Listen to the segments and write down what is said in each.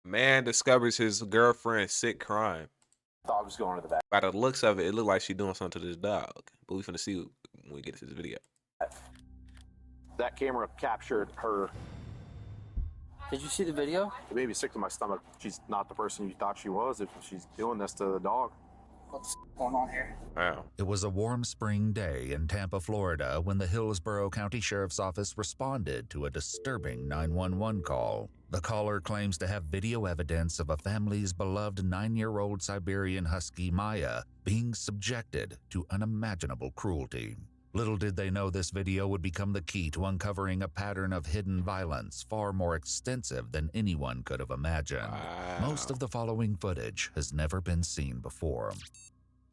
Man discovers his girlfriend's sick crime. Dog's going to the back. By the looks of it, it looked like she's doing something to this dog. But we finna see when we get to this video. That camera captured her. Did you see the video? It made me sick to my stomach. She's not the person you thought she was if she's doing this to the dog. What's going on here? Wow. It was a warm spring day in Tampa, Florida, when the Hillsborough County Sheriff's Office responded to a disturbing 911 call. The caller claims to have video evidence of a family's beloved 9-year-old Siberian Husky, Maya, being subjected to unimaginable cruelty. Little did they know this video would become the key to uncovering a pattern of hidden violence far more extensive than anyone could have imagined. Wow. Most of the following footage has never been seen before.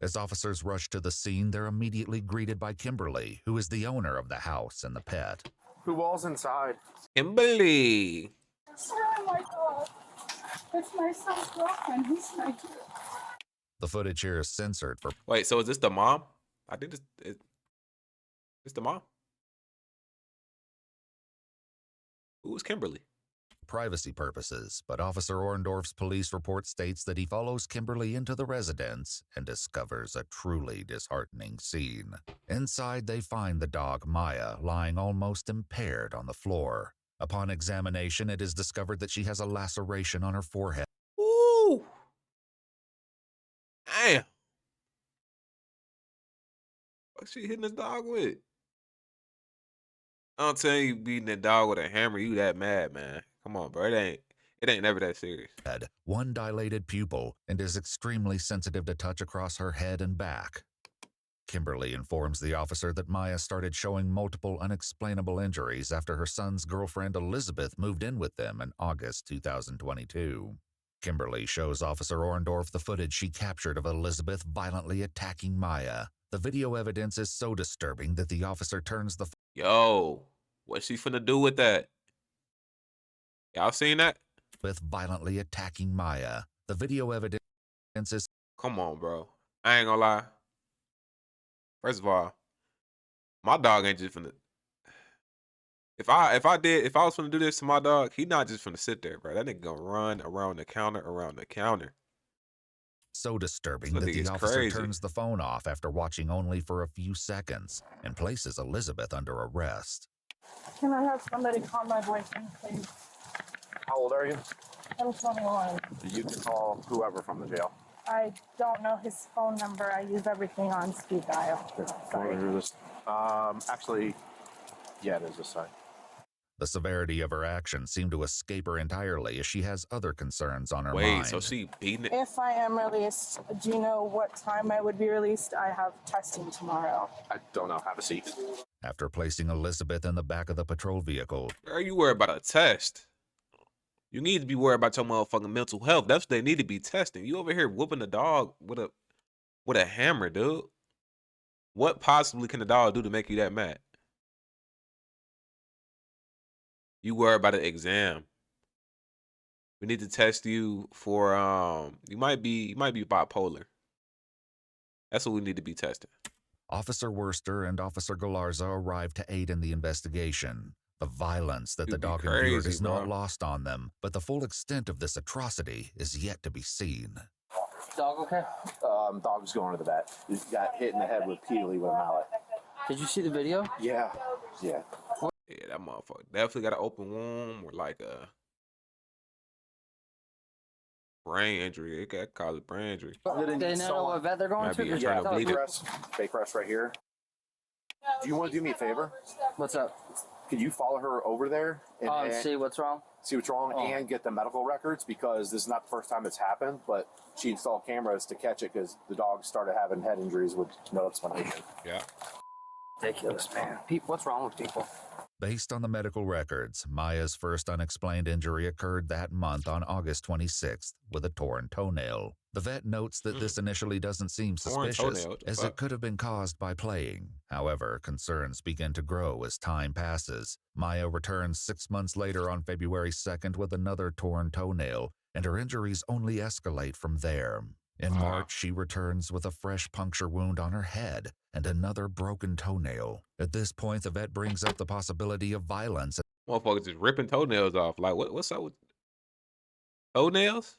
As officers rush to the scene, they're immediately greeted by Kimberly, who is the owner of the house and the pet. Who all's inside? Kimberly. Oh my God. It's my son's girlfriend. He's my kid. The footage here is censored for Wait, so is this the mom? I think it's the mom. Who was Kimberly? privacy purposes, but Officer Orndorff's police report states that he follows Kimberly into the residence and discovers a truly disheartening scene. Inside, they find the dog Maya lying almost impaired on the floor. Upon examination, it is discovered that she has a laceration on her forehead. Ooh. Damn. What's she hitting this dog with? I'm telling you, beating that dog with a hammer, you that mad, man. Come on, bro. It ain't never that serious. One dilated pupil, and is extremely sensitive to touch across her head and back. Kimberly informs the officer that Maya started showing multiple unexplainable injuries after her son's girlfriend Elizabeth moved in with them in August 2022. Kimberly shows Officer Orndorff the footage she captured of Elizabeth violently attacking Maya. The video evidence is so disturbing that the officer turns the Yo, what's she finna do with that? Y'all seen that? with violently attacking Maya. The video evidence is Come on, bro. I ain't gonna lie. First of all, my dog ain't just finna. If I was finna do this to my dog, he not just finna sit there, bro. That nigga gonna run around the counter. so disturbing This that nigga the is officer crazy. turns the phone off after watching only for a few seconds and places Elizabeth under arrest. Can I have somebody call my boyfriend, please? How old are you? I'm 21. You can call whoever from the jail. I don't know his phone number. I use everything on speed dial. Sorry. Actually, yeah, it is this side. The severity of her actions seem to escape her entirely as she has other concerns on her Wait, mind. so she beating it? If I am released, do you know what time I would be released? I have testing tomorrow. I don't know. Have a seat. After placing Elizabeth in the back of the patrol vehicle, Are you worried about a test? You need to be worried about your motherfucking mental health. That's what they need to be testing. You over here whooping the dog with a hammer, dude. What possibly can the dog do to make you that mad? You worry about an exam. We need to test you for you might be bipolar. That's what we need to be testing. Officer Worster and Officer Galarza arrive to aid in the investigation. The violence that the You'd be dog endured crazy, is not bro. lost on them, but the full extent of this atrocity is yet to be seen. Dog okay? Dog's going to the vet. He got hit in the head repeatedly with a mallet. Did you see the video? Yeah. Yeah, that motherfucker definitely got an open wound or like a brain injury. It could cause a brain injury. They know what vet they're going Might to? be Just internal tell us. bleeding. Fake rest right here. Do you want to do me a favor? What's up? Could you follow her over there and See what's wrong? see what's wrong and get the medical records? Because this is not the first time it's happened, but she installed cameras to catch it because the dog started having head injuries with no explanation. Yeah. Ridiculous, man. What's wrong with people? Based on the medical records, Maya's first unexplained injury occurred that month on August 26th with a torn toenail. The vet notes that this initially doesn't seem Torn suspicious, toenail? What the as fuck? it could have been caused by playing. However, concerns begin to grow as time passes. Maya returns 6 months later on February 2nd with another torn toenail, and her injuries only escalate from there. In Wow. March, she returns with a fresh puncture wound on her head and another broken toenail. At this point, the vet brings up the possibility of violence. Motherfuckers just ripping toenails off. Like what's up with Toenails?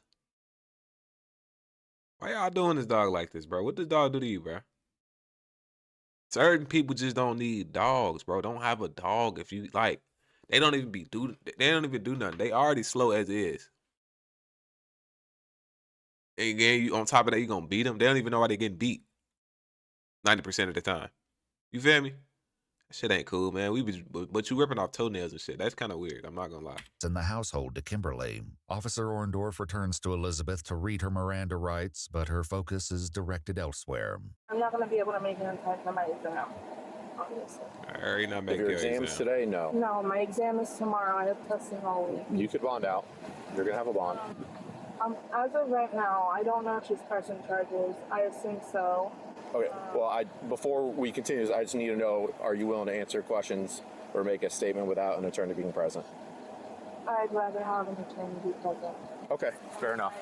Why y'all doing this dog like this, bro? What does dog do to you, bro? Certain people just don't need dogs, bro. Don't have a dog if you like. They don't even do nothing. They already slow as is. And again, you on top of that, you gonna beat them. They don't even know why they getting beat 90% of the time. You feel me? That shit ain't cool, man. But you ripping off toenails and shit. That's kind of weird. I'm not gonna lie. In the household to Kimberly, Officer Orndorff returns to Elizabeth to read her Miranda rights, but her focus is directed elsewhere. I'm not going to be able to make an impact on my exam, obviously. I already not If making your your exams exam. today, no. No, my exam is tomorrow. I have testing all week. You could bond out. You're gonna have a bond. As of right now, I don't know if she's pressing charges. I assume so. Okay. Well, before we continue, I just need to know: are you willing to answer questions or make a statement without an attorney being present? I'd rather have an attorney be present. Okay. Fair enough.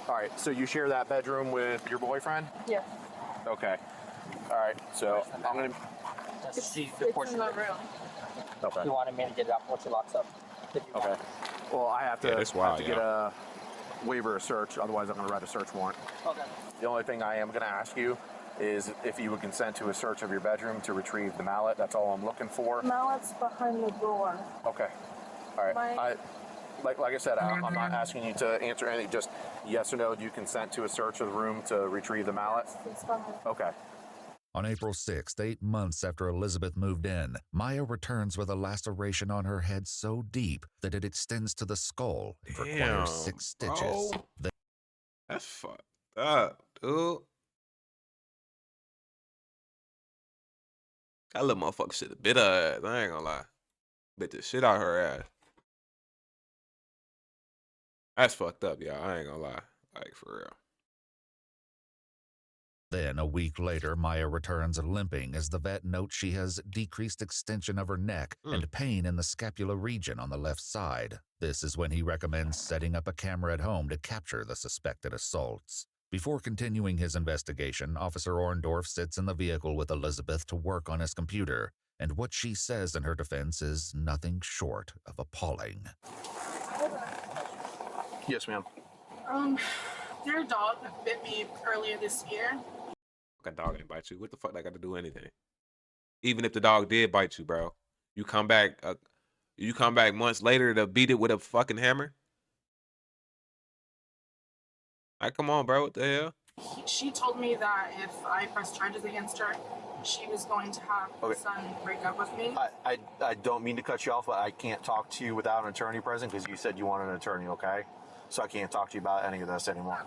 All right. So you share that bedroom with your boyfriend? Yes. Okay. All right. So I'm gonna. That's the It's portion in the that room. Okay. you wanted me to get it out once it locks up. If you want. Okay. Well, I have to, Yeah, that's wild, get a waiver of search. Otherwise, I'm going to write a search warrant. Okay. The only thing I am going to ask you is if you would consent to a search of your bedroom to retrieve the mallet. That's all I'm looking for. Mallet's behind the door. Okay. All right. My- Like I said, I'm not asking you to answer anything. Just yes or no. Do you consent to a search of the room to retrieve the mallet? It's behind. Okay. On April 6th, 8 months after Elizabeth moved in, Maya returns with a laceration on her head so deep that it extends to the skull and requires 6 stitches. Bro. That's fucked up, dude. That little motherfucker should have bit her ass. I ain't gonna lie. Bit the shit out her ass. That's fucked up, y'all. I ain't gonna lie. Like, for real. Then, a week later, Maya returns limping as the vet notes she has decreased extension of her neck and pain in the scapular region on the left side. This is when he recommends setting up a camera at home to capture the suspected assaults. Before continuing his investigation, Officer Orndorff sits in the vehicle with Elizabeth to work on his computer, and what she says in her defense is nothing short of appalling. Yes, ma'am. Their dog bit me earlier this year. A dog ain't bite you. What the fuck that got to do anything? Even if the dog did bite you, bro, you come back months later to beat it with a fucking hammer. Like, come on, bro. What the hell? She told me that if I pressed charges against her, she was going to have her son break up with me. I don't mean to cut you off, but I can't talk to you without an attorney present because you said you wanted an attorney, okay? So I can't talk to you about any of this anymore.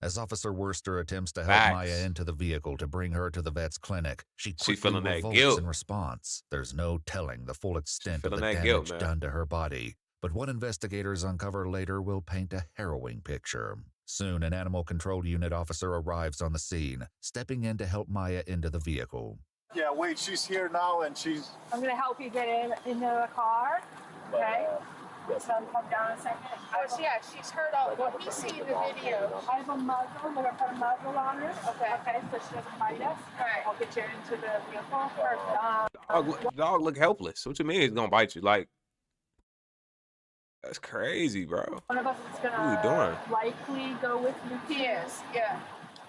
As Officer Worster attempts to help Facts. Maya into the vehicle to bring her to the vet's clinic, she quickly feeling that revolts guilt. in response. There's no telling the full extent of the feeling that damage guilt, man. done to her body, but what investigators uncover later will paint a harrowing picture. Soon, an animal control unit officer arrives on the scene, stepping in to help Maya into the vehicle. Yeah, wait, she's here now and she's... I'm going to help you get into the car. Okay? So come down a second. Oh, yeah, she's heard all. Well, he's seen the video. I have a muzzle. We're going to put a muzzle on her. Okay. Okay, so she doesn't bite us. All right. I'll get you into the vehicle. Dog look helpless. What you mean he's gonna bite you? Like, that's crazy, bro. One of us is going What are you doing? to likely go with you. He is, yeah.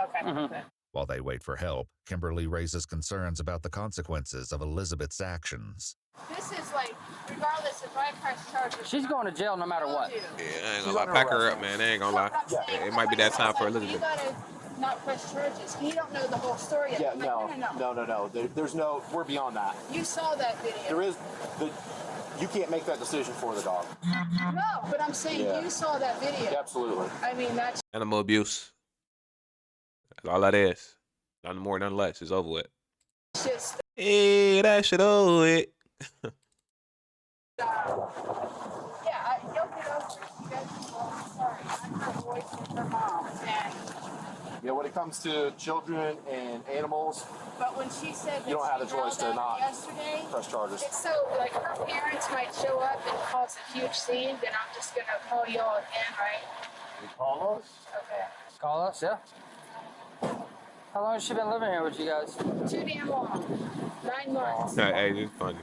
Okay. Mhm. While they wait for help, Kimberly raises concerns about the consequences of Elizabeth's actions. This is like, regardless if I press charges. She's going to jail no matter what. Yeah, I ain't gonna lie. Pack her up, man. I ain't gonna lie. It might be that time for You Elizabeth. gotta not press charges. You don't know the whole story yet. Yeah, I'm like, no. There's no, we're beyond that. You saw that video. You can't make that decision for the dog. No, but I'm saying Yeah. you saw that video. Absolutely. I mean, that's Animal abuse. That's all that is. Nothing more, nothing less. It's over with. just, Hey, that shit over with. yeah, you'll get over it. You guys are sorry. I'm her voice and her mom. And, Yeah, when it comes to children and animals, but when she said that You don't have she the choice to growled not- at me yesterday, press charges. it's so, like, her parents might show up and cause a huge scene, then I'm just gonna call y'all again, right? You call us? Okay. Call us, yeah? How long has she been living here with you guys? Too damn long. 9 months. Hey, it's funny.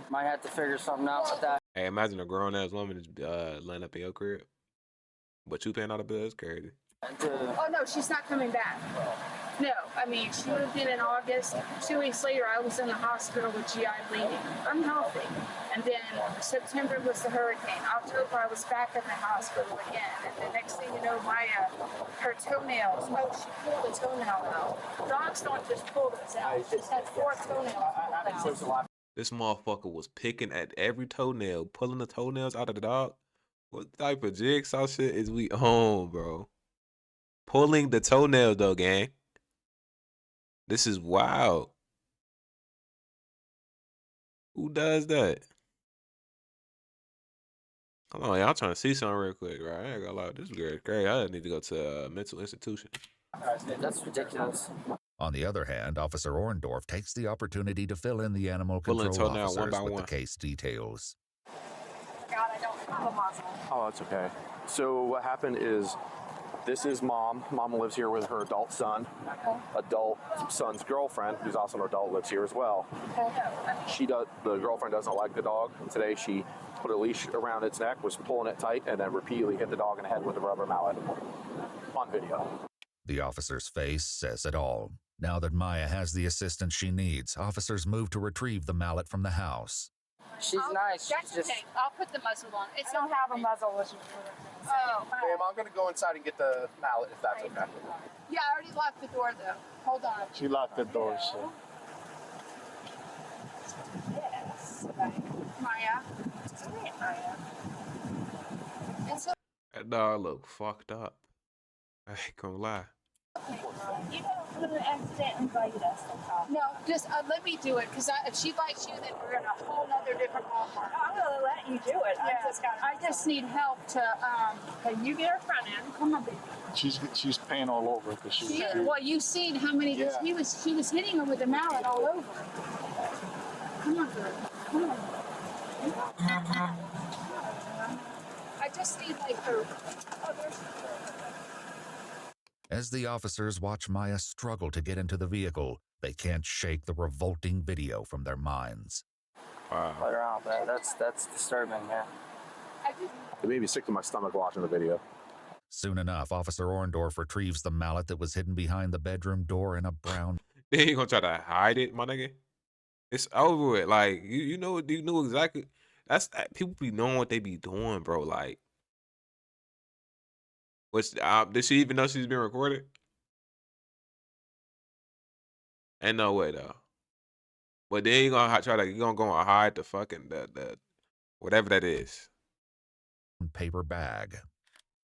Might have to figure something out with that. Hey, imagine a grown ass woman just laying up in your crib. But you paying all the bills, crazy. Oh no, she's not coming back. No, I mean, she moved in August. 2 weeks later, I was in the hospital with GI bleeding. I'm healthy. And then September was the hurricane. October, I was back in the hospital again. And the next thing you know, Maya, her toenails, she pulled a toenail out. Dogs don't just pull those out. She's had 4 toenails pulled out. This motherfucker was picking at every toenail, pulling the toenails out of the dog. What type of jigsaw shit is we on, bro? Pulling the toenails, though, gang. This is wild. Who does that? Hold on, y'all trying to see something real quick, right? I ain't gonna lie. This is great. I need to go to a mental institution. That's ridiculous. On the other hand, Officer Orndorff takes the opportunity to fill in the animal Pulling control toenail one officers by with one. the case details. God, I don't have a muzzle. Oh, that's okay. So what happened is, this is Mom. Mom lives here with her adult son. Adult son's girlfriend, who's also an adult, lives here as well. The girlfriend doesn't like the dog. And today she put a leash around its neck, was pulling it tight, and then repeatedly hit the dog in the head with a rubber mallet. On video. The officer's face says it all. Now that Maya has the assistance she needs, officers move to retrieve the mallet from the house. She's nice. That's She's just okay. I'll put the muzzle on. I don't have a muzzle. Oh, Ma'am, I'm going to go inside and get the mallet if that's okay. yeah, I already locked the door though. Hold on. She locked the door, so. Yes. Maya. Maya. And so, That dog look fucked up. I ain't gonna lie. You don't accidentally bite us. no, just let me do it, because if she bites you, then we're in a whole other different ballpark. I'm gonna let you do it. I just need help to, Okay, you get her front end. Come on, baby. She's paying all over because she's. well, you've seen how many, Yeah. she was hitting her with a mallet all over. Come on, girl. Come on. I just need like her, As the officers watch Maya struggle to get into the vehicle, they can't shake the revolting video from their minds. Wow. let her out, man. That's disturbing, man. It made me sick to my stomach watching the video. Soon enough, Officer Orndorff retrieves the mallet that was hidden behind the bedroom door in a brown. Then you gonna try to hide it, my nigga? It's over with. Like you know exactly. People be knowing what they be doing, bro. Like, did she even know she's being recorded? Ain't no way though. But then you gonna go and hide the fucking the whatever that is. Paper bag.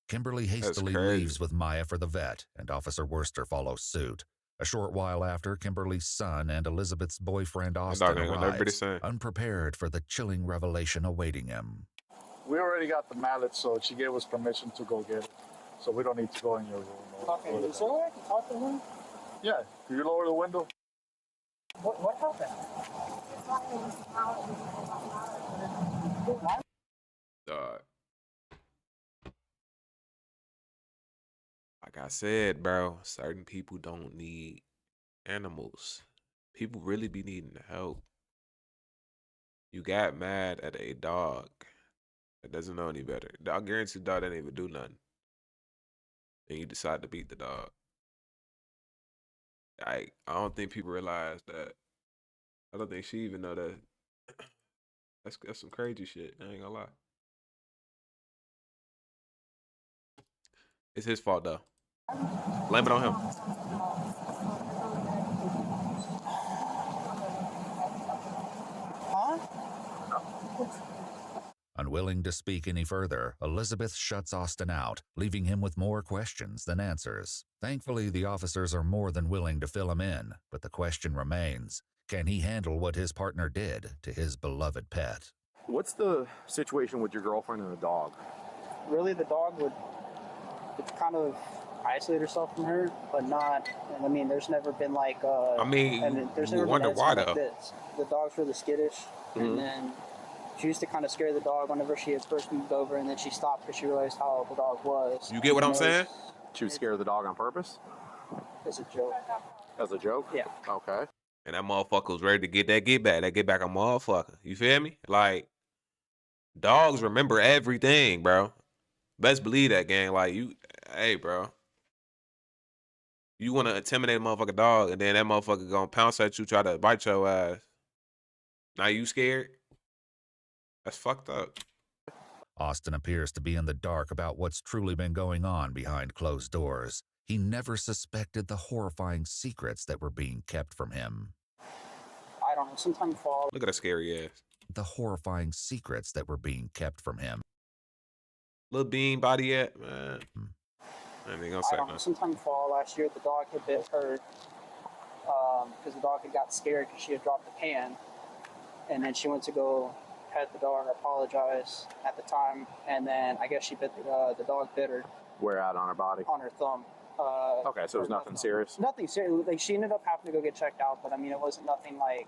Kimberly hastily crazy. leaves with Maya for the vet, and Officer Worcester follows suit. A short while after, Kimberly's son and Elizabeth's boyfriend Austin dog ain't gonna never be the arrives, same. unprepared for the chilling revelation awaiting him. We already got the mallet, so she gave us permission to go get it. So we don't need to go in your room. Okay, is there a way I can talk to him? Yeah, can you lower the window? What happened? Dog. Like I said, bro, certain people don't need animals. People really be needing help. You got mad at a dog that doesn't know any better. I guarantee the dog didn't even do nothing. And you decide to beat the dog. I don't think people realize that. I don't think she even know that. That's some crazy shit. I ain't gonna lie. It's his fault though. Blame it on him. Huh? Unwilling to speak any further, Elizabeth shuts Austin out, leaving him with more questions than answers. Thankfully, the officers are more than willing to fill him in, but the question remains, can he handle what his partner did to his beloved pet? What's the situation with your girlfriend and the dog? Really, the dog would kind of isolate herself from her, but not. I mean, there's never been like. I there's you never wonder been why like though. this. The dog's really skittish, and then she used to kind of scare the dog whenever she had first moved over, and then she stopped because she realized how the dog was. You get what I'm saying? She would scare the dog on purpose? It's a joke. As a joke? Yeah. Okay. And that motherfucker was ready to get that get back. That get back a motherfucker. You feel me? Like, dogs remember everything, bro. Best believe that, gang. Like, hey, bro. You want to intimidate a motherfucking dog, and then that motherfucker gonna pounce at you, try to bite your ass. Now you scared? That's fucked up. Austin appears to be in the dark about what's truly been going on behind closed doors. He never suspected the horrifying secrets that were being kept from him. I don't know, sometime fall. Look at that scary ass. The horrifying secrets that were being kept from him. Little bean body at, man. I ain't gonna say nothing. Sometime fall last year, the dog had bit her because the dog had got scared because she had dropped the pan. And then she went to go pet the dog, apologize at the time, and then I guess she bit the dog bit her. Where at on her body? On her thumb. Okay, so it was nothing serious? Nothing serious. Like, she ended up having to go get checked out, but I mean, it wasn't nothing like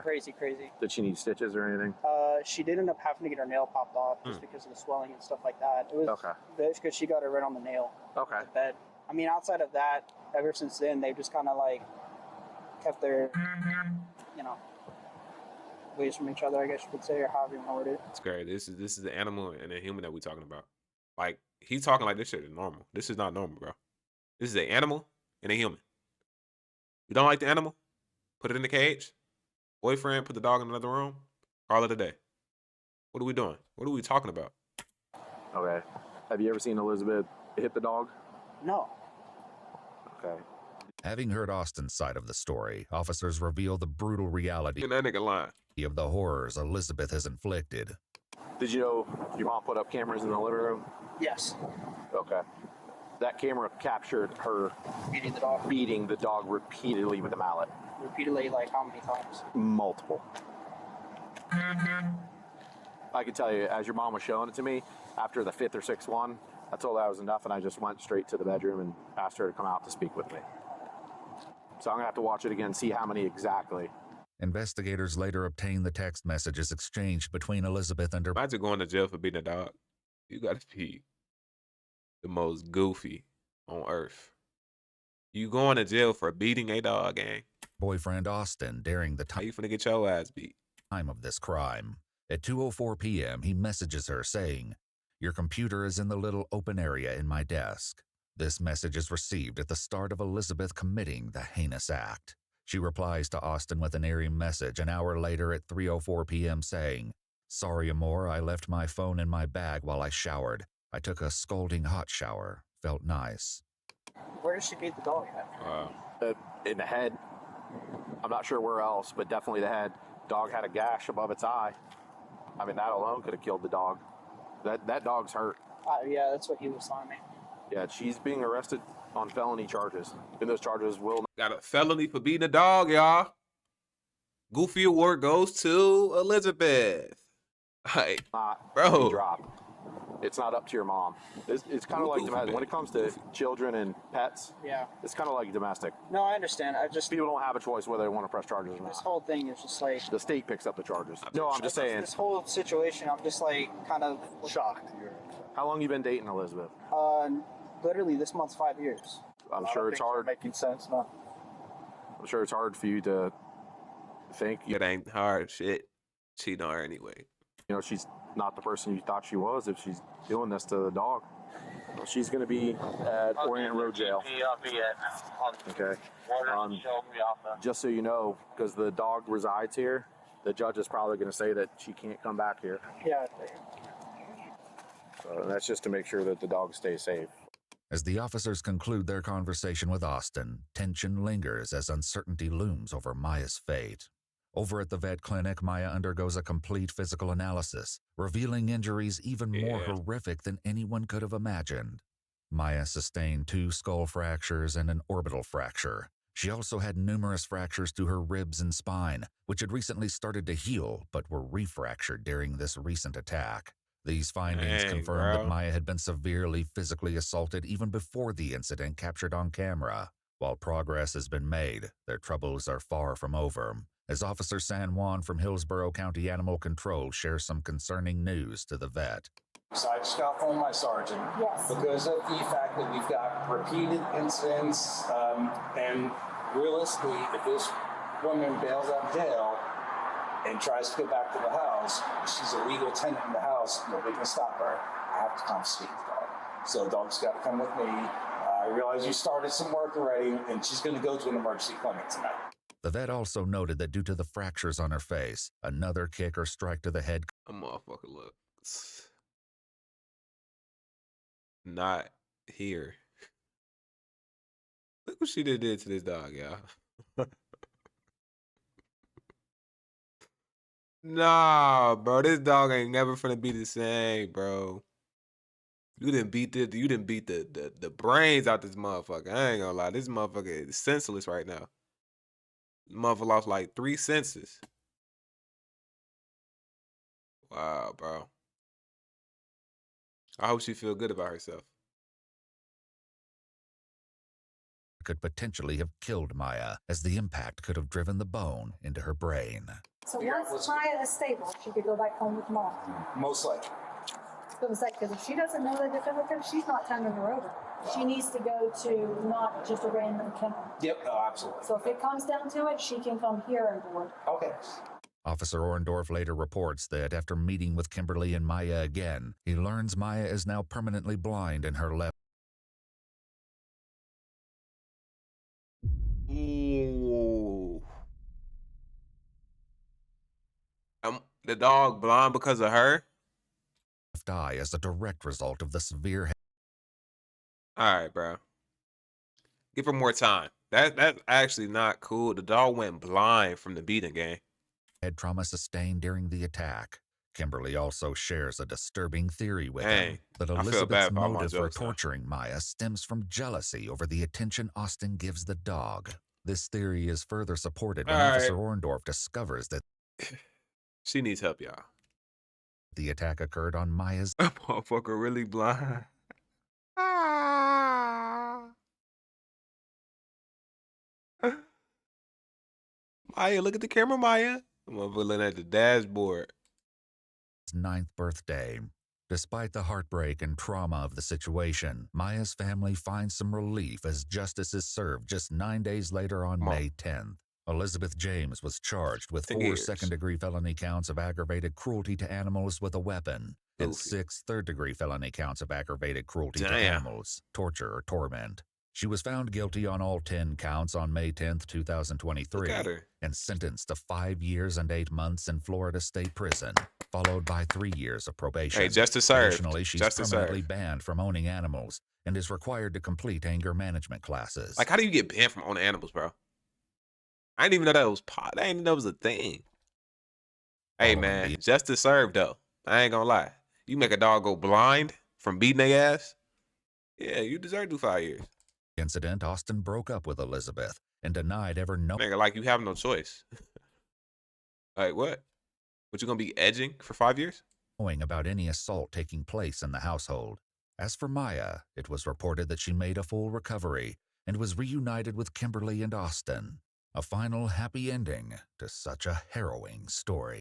crazy. Did she need stitches or anything? She did end up having to get her nail popped off just because of the swelling and stuff like that. It was because she got it right on the nail. Okay. The bed. I mean, outside of that, ever since then, they've just kind of like kept their, ways from each other, I guess you could say, or however you want to word it. It's great. This is the animal and the human that we're talking about. Like, he's talking like this shit is normal. This is not normal, bro. This is an animal and a human. You don't like the animal? Put it in the cage. Boyfriend, put the dog in another room. Call it a day. What are we doing? What are we talking about? Okay. Have you ever seen Elizabeth hit the dog? No. Okay. Having heard Austin's side of the story, officers reveal the brutal reality that nigga lying. Of the horrors Elizabeth has inflicted. Did you know your mom put up cameras in the living room? Yes. Okay. That camera captured her beating the dog repeatedly with a mallet. Repeatedly, like how many times? Multiple. I can tell you, as your mom was showing it to me, after the 5th or 6th one, I told her that was enough, and I just went straight to the bedroom and asked her to come out to speak with me. So I'm going to have to watch it again, see how many exactly. Investigators later obtained the text messages exchanged between Elizabeth and her. Imagine going to jail for beating a dog. You gotta be the most goofy on earth. You going to jail for beating a dog, gang. Boyfriend Austin during the time. How you finna get your ass beat? Time of this crime. At 2:04 p.m., he messages her saying, "Your computer is in the little open area in my desk." This message is received at the start of Elizabeth committing the heinous act. She replies to Austin with an eerie message an hour later at 3:04 p.m. saying, "Sorry, amor, I left my phone in my bag while I showered. I took a scalding hot shower. Felt nice." Where did she beat the dog at? In the head. I'm not sure where else, but definitely the head. Dog had a gash above its eye. I mean, that alone could have killed the dog. That dog's hurt. Yeah, that's what he was telling me. Yeah, she's being arrested on felony charges. And those charges will... Got a felony for beating a dog, y'all. Goofy award goes to Elizabeth. Like, bro. Drop. It's not up to your mom. It's kind of like domestic. When it comes to children and pets, it's kind of like domestic. No, I understand. People don't have a choice whether they want to press charges or not. This whole thing is just like... The state picks up the charges. No, I'm just saying. This whole situation, I'm just like kind of... Shocked. How long you been dating Elizabeth? Literally this month's 5 years. I'm sure it's hard. Making sense now. I'm sure it's hard for you to think. It ain't hard shit. Cheat on her anyway. You know, she's not the person you thought she was if she's doing this to the dog. Well, she's going to be at Orient Road Jail. Okay. Just so you know, because the dog resides here, the judge is probably going to say that she can't come back here. Yeah. So that's just to make sure that the dog stays safe. As the officers conclude their conversation with Austin, tension lingers as uncertainty looms over Maya's fate. Over at the vet clinic, Maya undergoes a complete physical analysis, revealing injuries even more horrific than anyone could have imagined. Maya sustained 2 skull fractures and an orbital fracture. She also had numerous fractures to her ribs and spine, which had recently started to heal but were refractured during this recent attack. These findings confirm that Maya had been severely physically assaulted even before the incident captured on camera. While progress has been made, their troubles are far from over, as Officer San Juan from Hillsborough County Animal Control shares some concerning news to the vet. Side stuff on my sergeant. Yes. Because of the fact that we've got repeated incidents, and realistically, if this woman bails out of jail, and tries to go back to the house, she's a legal tenant in the house, nobody can stop her. I have to confiscate the dog. So the dog's got to come with me. I realize you started some work already, and she's going to go to an emergency clinic tonight. The vet also noted that due to the fractures on her face, another kick or strike to the head A motherfucker looks not here. Look what she did to this dog, y'all. Nah, bro, this dog ain't never finna be the same, bro. You didn't beat the brains out this motherfucker. I ain't gonna lie, this motherfucker is senseless right now. This motherfucker lost like 3 senses. Wow, bro. I hope she feel good about herself. could potentially have killed Maya, as the impact could have driven the bone into her brain. So once Maya is stable, she could go back home with mom. Most likely. So it's like, because if she doesn't know that definitive, she's not turning her over. She needs to go to not just a random kennel. Yep, absolutely. So if it comes down to it, she can come here and board. Okay. Officer Orndorff later reports that after meeting with Kimberly and Maya again, he learns Maya is now permanently blind in her left. Ooh. The dog blind because of her? Eye as a direct result of the severe head. All right, bro. Give her more time. That's actually not cool. The dog went blind from the beating game. Head trauma sustained during the attack. Kimberly also shares a disturbing theory with him that Elizabeth's motive for torturing Maya stems from jealousy over the attention Austin gives the dog. This theory is further supported when Officer Orndorff discovers that she needs help, y'all. The attack occurred on Maya's. That motherfucker really blind. Maya, look at the camera, Maya. I'm looking at the dashboard. 9th birthday. Despite the heartbreak and trauma of the situation, Maya's family finds some relief as justice is served just 9 days later on May 10th. Elizabeth James was charged with 4 second-degree felony counts of aggravated cruelty to animals with a weapon and 6 third-degree felony counts of aggravated cruelty to animals, torture, or torment. She was found guilty on all 10 counts on May 10th, 2023, and sentenced to 5 years and 8 months in Florida State Prison, followed by 3 years of probation. Hey, justice served. Additionally, she's permanently banned from owning animals and is required to complete anger management classes. Like, how do you get banned from owning animals, bro? I didn't even know that was I didn't even know that was a thing. Hey, man, justice served, though. I ain't gonna lie. You make a dog go blind from beating their ass? Yeah, you deserve to do 5 years. Incident, Austin broke up with Elizabeth and denied ever knowing. Nigga, like you have no choice. Like, what? What, you gonna be edging for 5 years? Knowing about any assault taking place in the household. As for Maya, it was reported that she made a full recovery and was reunited with Kimberly and Austin. A final happy ending to such a harrowing story.